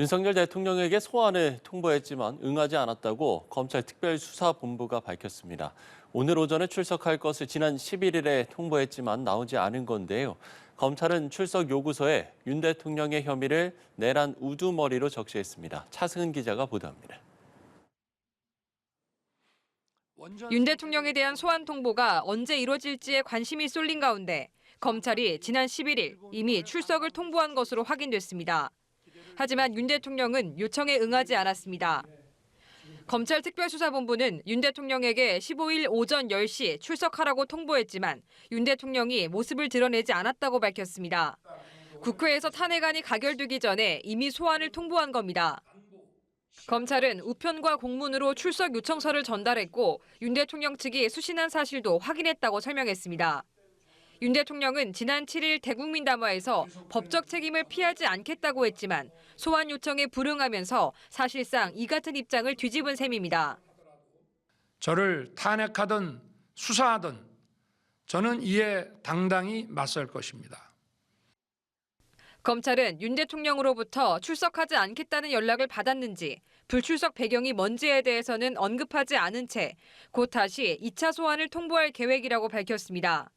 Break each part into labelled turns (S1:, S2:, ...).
S1: 윤석열 대통령에게 소환을 통보했지만 응하지 않았다고 검찰 특별수사본부가 밝혔습니다. 오늘 오전에 출석할 것을 지난 11일에 통보했지만 나오지 않은 건데요. 검찰은 출석 요구서에 윤 대통령의 혐의를 내란 우두머리로 적시했습니다. 차승은 기자가 보도합니다.
S2: 윤 대통령에 대한 소환 통보가 언제 이뤄질지에 관심이 쏠린 가운데 검찰이 지난 11일 이미 출석을 통보한 것으로 확인됐습니다. 하지만 윤 대통령은 요청에 응하지 않았습니다. 검찰 특별수사본부는 윤 대통령에게 15일 오전 10시 출석하라고 통보했지만 윤 대통령이 모습을 드러내지 않았다고 밝혔습니다. 국회에서 탄핵안이 가결되기 전에 이미 소환을 통보한 겁니다. 검찰은 우편과 공문으로 출석 요청서를 전달했고 윤 대통령 측이 수신한 사실도 확인했다고 설명했습니다. 윤 대통령은 지난 7일 대국민 담화에서 법적 책임을 피하지 않겠다고 했지만 소환 요청에 불응하면서 사실상 이 같은 입장을 뒤집은 셈입니다.
S3: 저를 탄핵하든 수사하든 저는 이에 당당히 맞설 것입니다.
S2: 검찰은 윤 대통령으로부터 출석하지 않겠다는 연락을 받았는지 불출석 배경이 뭔지에 대해서는 언급하지 않은 채 곧 다시 2차 소환을 통보할 계획이라고 밝혔습니다.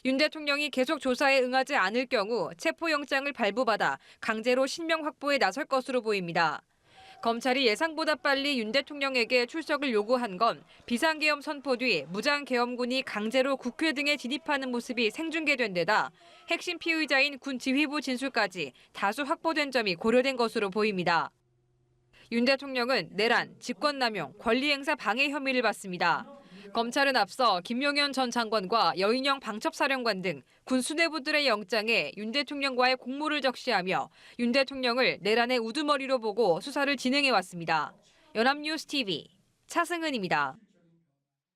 S2: 윤 대통령이 계속 조사에 응하지 않을 경우 체포영장을 발부받아 강제로 신명 확보에 나설 것으로 보입니다. 검찰이 예상보다 빨리 윤 대통령에게 출석을 요구한 건 비상계엄 선포 뒤 무장계엄군이 강제로 국회 등에 진입하는 모습이 생중계된 데다 핵심 피의자인 군 지휘부 진술까지 다수 확보된 점이 고려된 것으로 보입니다. 윤 대통령은 내란, 직권남용, 권리행사 방해 혐의를 받습니다. 검찰은 앞서 김용현 전 장관과 여인영 방첩사령관 등 군 수뇌부들의 영장에 윤 대통령과의 공모를 적시하며 윤 대통령을 내란의 우두머리로 보고 수사를 진행해왔습니다. 연합뉴스 TV 차승은입니다.